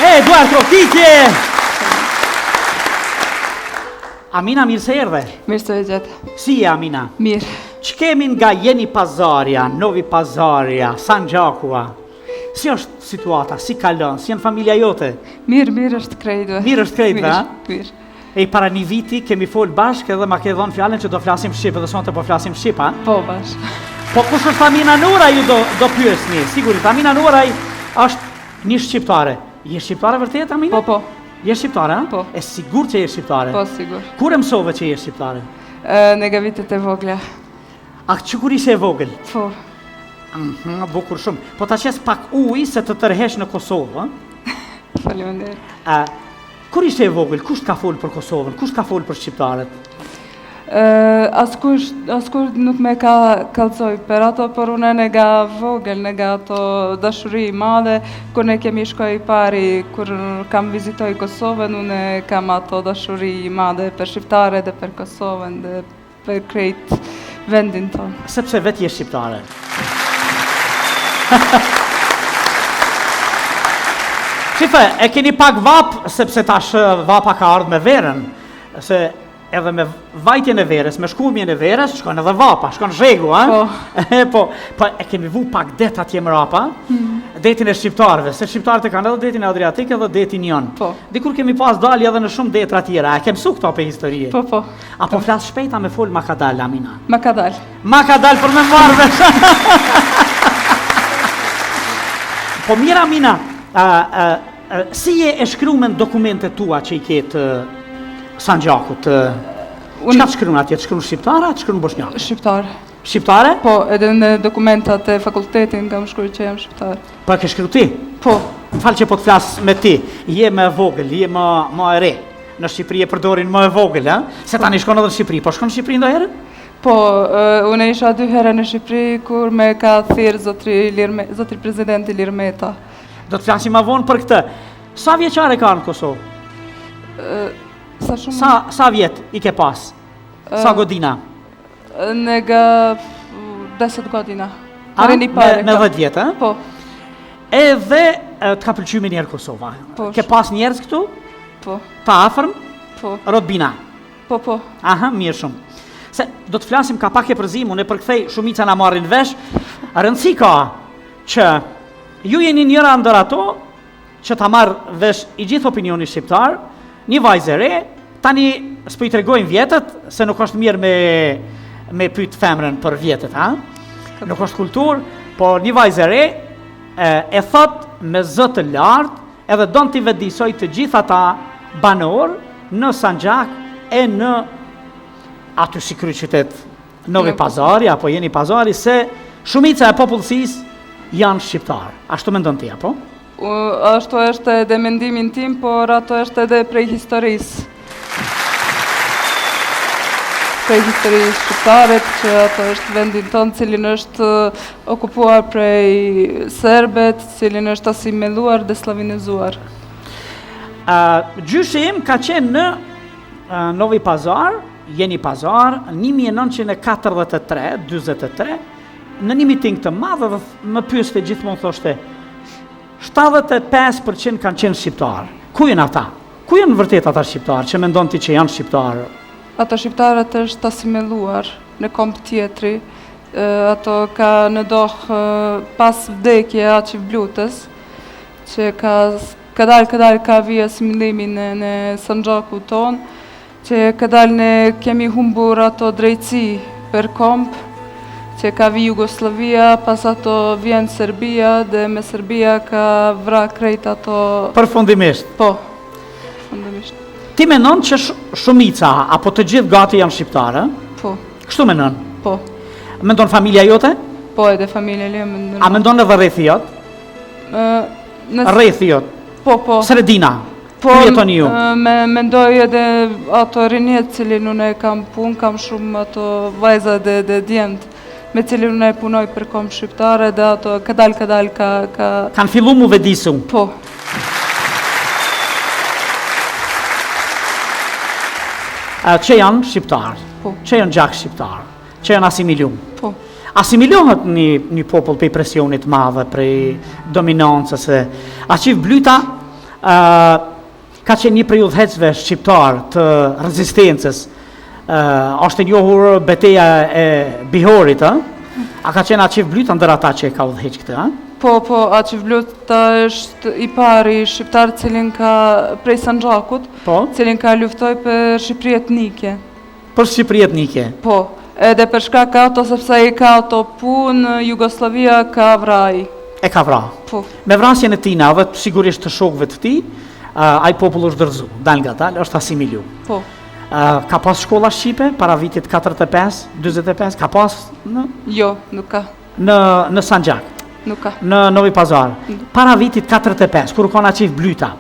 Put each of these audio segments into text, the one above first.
Eduard Trokitje! Amina, mirë se erdhe. Mirë se e gjetë. Si e Amina? Mirë. Që kemi nga Jeni Pazarja, Novi Pazarja, Sanxhakua? Si është situata, si kalon, si janë familja jote? Mirë është krejtve. Mirë është krejtve, ha? Mirë. E para një viti kemi folë bashkë edhe ma ke dhonë fjallën që do flasim Shqip, edhe sonte po flasim Shqip, ha? Po, bashkë. Po kush është Amina Nuraj ju do pyesni, sigurit. Amina Nuraj është një shqiptare. Je shqiptare vërtet, Amina? Po. Je shqiptare, ha? Po. E sigur që je shqiptare? Po, sigur. Kur e mësove që je shqiptare? Nga vitet e vogla. A që kur ishe e vogël? Po. Bukur shumë. Po ta qes pak uj se të tërhesh në Kosovë, ha? Faleminderit. Kur ishte e vogël, kush ka folë për Kosovën, kush ka folë për shqiptarët? Askur nuk me ka kalzoj për ato, por unë në nga vogël, në nga ato dashuri madhe, kur ne kemi shkoj pari, kur kam vizitoj Kosovën, unë kam ato dashuri madhe për shqiptare dhe për Kosovën dhe për krejt vendin tonë. Sepse vetë je shqiptare. Qife, e keni pak vap, sepse tash vapa ka ardhë me verën, se edhe me vajtjen e verës, me shkumjen e verës, shkon edhe vapa, shkon zhegu, ha? Po, e kemi vu pak det atje mrapa, detin e shqiptarëve, se shqiptarët e kanë edhe detin e Adriatik edhe detin jonë. Po. Dikur kemi pas dali edhe në shumë detra tjera, e kem su këto për historie. Po. Apo flas shpejta me fol Makadal, Amina? Makadal. Makadal për me marrë. Po mira, Amina, si je e shkruar në dokumentet tua që i ketë Sanxhakut? Çka të shkruan atje? Të shkruan shqiptare, të shkruan bosnjak? Shqiptare. Shqiptare? Po, edhe në dokumentat e fakultetin kam shkruar që jam shqiptar. Po e ke shkruar ti? Po. Falë që po të flas me ti, je më e vogël, je më e re. Në Shqipëri e përdorin më e vogël, ha? Se tani shkon edhe në Shqipëri, po shkon në Shqipëri ndonjëherë? Po, unë isha 2 herë në Shqipëri kur me ka thirrë zotri presidenti Ilir Meta. Do të flasim më vonë për këtë. Sa vjeçare ka në Kosovë? Sa shumë? Sa vjet i ke pas? Sa godina? Nga 10 godina. Me 10 vjet, ha? Po. Edhe të ka pëlqyer me njerë Kosova? Po. Ke pas njerëz këtu? Po. Të afërm? Po. Rodbina? Po. Aha, mirë shumë. Se do të flasim ka pak e përzim, unë e përkthej, shumica na marrin vesh. Rëndësi ka që ju jeni njëra ndër ato që ta marrë vesh i gjithë opinioni shqiptar, një vajzë e re, tani s'po i tregojnë vjetët, se nuk është mirë me pyet femrën për vjetët, ha? Nuk është kulturë, po një vajzë e re e thot me zë të lartë, edhe don t'i vetëdijsoj të gjithë ata banor në Sanxhak e në aty si kryeqytet Novi Pazari apo Jeni Pazari, se shumica e popullsisë janë shqiptar. Ashtu mendon ti, apo? Ashtu është edhe mendimin tim, por ato është edhe prej historisë. Prej historisë shqiptaret, që ato është vendin tonë, cilin është okupuar prej serbet, cilin është asimiluar dhe slavinizuar. Gjyshi im ka qenë në Novi Pazar, Jeni Pazar, 1943, në një miting të madhe dhe më pyeste gjithmonë thoshte 75% kanë qenë shqiptar. Ku janë ata? Ku janë vërtet ata shqiptar që mendon ti që janë shqiptar? Ata shqiptarët është asimiluar në komp tjetri, ato ka në dohë pas vdekje aqi vlutës, që ka ka vi asimilimin në Sanxhaku tonë, që këdal ne kemi humbur ato drejtësi për komp, që ka vi Jugoslavia, pas ato vjen Serbia, dhe me Serbia ka vra krejt ato... Përfundimisht? Po, përfundimisht. Ti menon që shumica, apo të gjithë gati janë shqiptarë? Po. Kështu menon? Po. Mendon familja jote? Po, edhe familja li mendon. A mendon edhe rrethi jot? Rrethi jot? Po. Sredina? Po, mendoj edhe ato rinjet cilin unë e kam pun, kam shumë ato vajza dhe djendë, me cilin unë e punoj për kom shqiptare, dhe ato kadal ka... Kanë fillu mu vedisu? Po. Që janë shqiptarë? Po. Që janë gjak shqiptarë? Që janë asimilu? Po. Asimilohet një popull për presionit madhe, për dominancës, aqiv blyta, ka qenë një periudhë hecve shqiptar të rezistencës. Është e njohur beteja e Bihorit, a ka qenë Aqif Blyta ndër ata që e ka udhëheq këtë, Po, Aqif Blyta është i pari shqiptar cilin ka prej Sanxhakut, Po, cilin ka luftoj për Shqipëri etnike. për Shqipëri etnike. Po, edhe për shkak ato sepse i ka ato punë, Jugoslavia ka vraj. E ka vra. Po, Me vrasjen e tina dhe sigurisht të shokëve të tij, ai popull është dërzu, dal nga dal, është asimilu. po, Ka pas shkolla shqipe para vitit 45, 45, ka pas jo, nuk ka, në Sanxhak, nuk ka. në Novi Pazar. Para vitit 45, kur ka Aqif Blyta,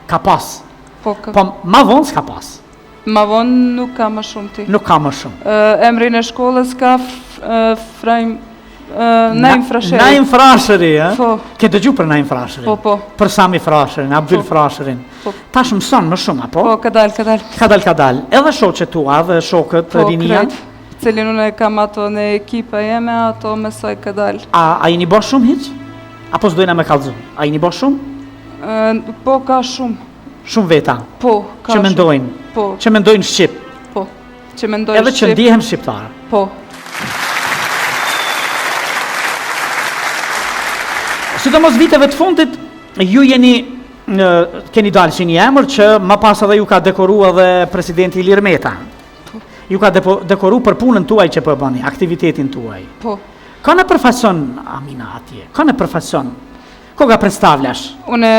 ka pas. Po, ka. Po ma vonë s'ka pas. Ma vonë nuk ka më shumë ti. Nuk ka më shumë. Emrin e shkollës ka Naim Frasheri. Naim Frasheri, Po, Ke dëgju për Naim Frasherin? po, Për Sami Frasherin, Abdyl Po. Frasherin. Po. Tash mëson më shumë, apo? po, ka dal. Ka dal. Edhe shoqet tua dhe shokët Po, rinia. krejt. Cilin unë e kam ato në ekipa jeme, ato mesoj ka dal. A jeni bosh shumë hiç? Apo s'dojna me kallëzu? A jeni bosh shumë? Po, ka shumë. Shumë veta. Po, ka Që shumë. mendojnë. Po, Që mendojnë shqip. po. Që mendoj Edhe që ndihem shqiptar. Po, Sidomos viteve të fundit, ju keni dalë që një emër që më pas edhe ju ka dekoru edhe presidenti Ilir Meta. Ju ka dekoru për punën tuaj që po bëni, aktivitetin tuaj. po. Ka në përfaqëson Amina atje? Ka në përfaqëson? Koga predstavljash? Unë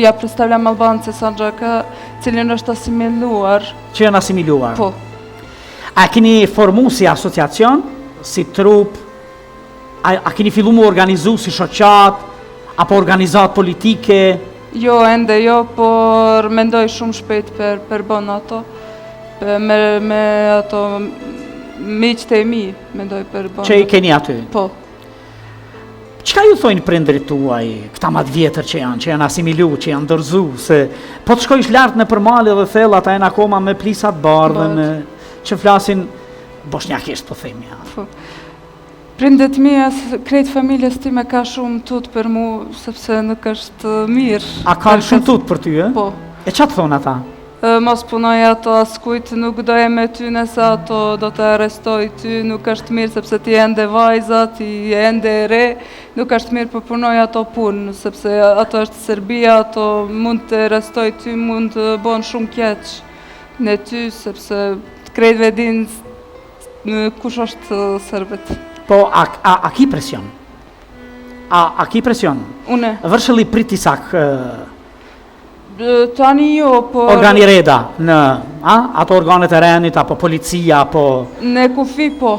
ja predstavljam Albancë Sanxhaka, cilin është asimiluar. Që janë asimiluar? Po, A keni formu si asociacion, si trup? A keni fillu mu organizu si shoqat? Apo organizat politike? jo, ende jo, por mendoj shumë shpejt për bon ato. Me ato miqtë e mi, mendoj për bon. Që i keni aty? Po, Qka ju thojnë prindrit tuaj, këta matë vjetër që janë asimilu, që janë dërzu, se po të shkojsh lartë në përmali dhe thellë, ata janë akoma me plisat bardhe, që flasin bosnjakisht, po themi. po. Prindet mi, krejt familjes time ka shumë tut për mu, sepse nuk është mirë. A kanë shumë tut për ty, Po. E qa të thonë ata? Mos punoj ato askujt, nuk doje me ty nëse ato do të arrestoj ty, nuk është mirë sepse ti ende vajza, ti ende re, nuk është mirë për punoj ato punë, sepse ato është Serbia, ato mund të arrestoj ty, mund të bon shumë keq në ty, sepse krejtve din kush është Serbet. Po, a ki presion? A ki presion? Une, Vërshëli pritisak tani jo, por organi reda në ato organet e renit, apo policia, apo... në kufi po.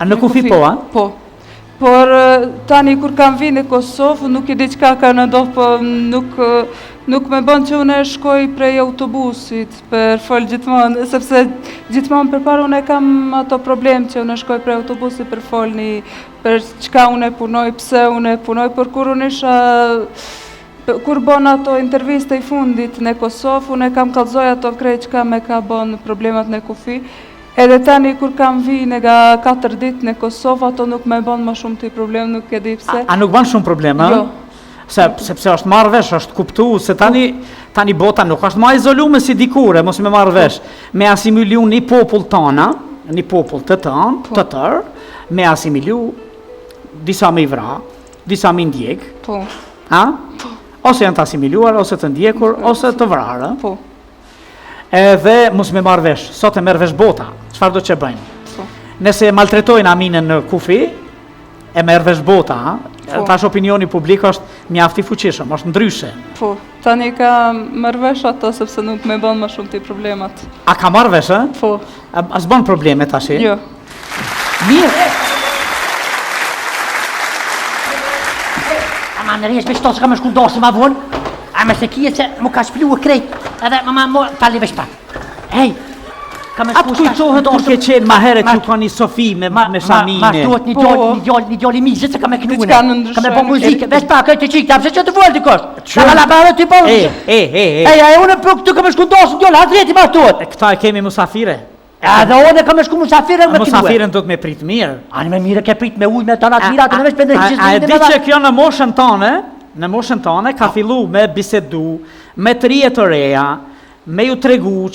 Në kufi po, Po. Por tani kur kam vi në Kosovë, nuk e di qka ka në ndohë, po nuk me bën që unë e shkoj prej autobusit për fol gjithmonë, sepse gjithmonë përpara unë e kam ato problem që unë e shkoj prej autobusit për folni, për qka unë e punoj, pse unë e punoj, por kur bon ato interviste i fundit në Kosovë, unë e kam kallzoj ato krejt qka me ka bon problemat në kufi. Edhe tani kur kam vi nga 4 ditë në Kosovë, ato nuk me bon më shumë të problem, nuk e di pse. A nuk ban shumë probleme? Jo. Sepse është marrë vesh, është kuptu, se tani bota nuk është ma izolume si dikure, mos me marrë vesh, me asimilu një popull tona, një popull të tanë, të tërë, me asimilu disa me i vra, disa me ndjek, Po, ose janë të asimiluar, ose të ndjekur, ose të vrarë. po, Edhe mos me marrë vesh, sot e merë vesh bota, çfarë do që bëjmë? po. Nëse maltretojnë Aminën në kufi, e merë vesh bota, Po. tash opinioni publik është mjaft i fuqishëm, është ndryshe. Po, tani ka mërvesh ato sepse nuk me bon më shumë të problemat. A ka marrë vesh, Po, A s'bën probleme tash? jo. Mirë. Ama në rjesht me qëto se ka me shku dosi ma vonë, a me se kje që mu ka shplu e krejt, edhe mama mo tali vesh pak. Hej, ka me A shku të kujtohet kur ke qenë ma herët që ka një Sofi me Shamine? Ma shtuat një djali mizë se ka me knune, Diçka në ndryshojnë. ka me po muzike, vesh pak, e të qik, ta pëse që të volë dikosh, ka me labare të i po muzike. Ej, unë për këtu ka me shku dosi djali, hadreti ma shtuat. Këta e kemi musafire. Edhe unë ka me shku musafire me knue. Musafiren do të me prit mirë. Ani me mire ke prit me ujë, me tonat mira, të në vesh për në A e di që kjo në moshën tonë, në moshën tone ka fillu me bisedu, me të rije të reja, me ju tregu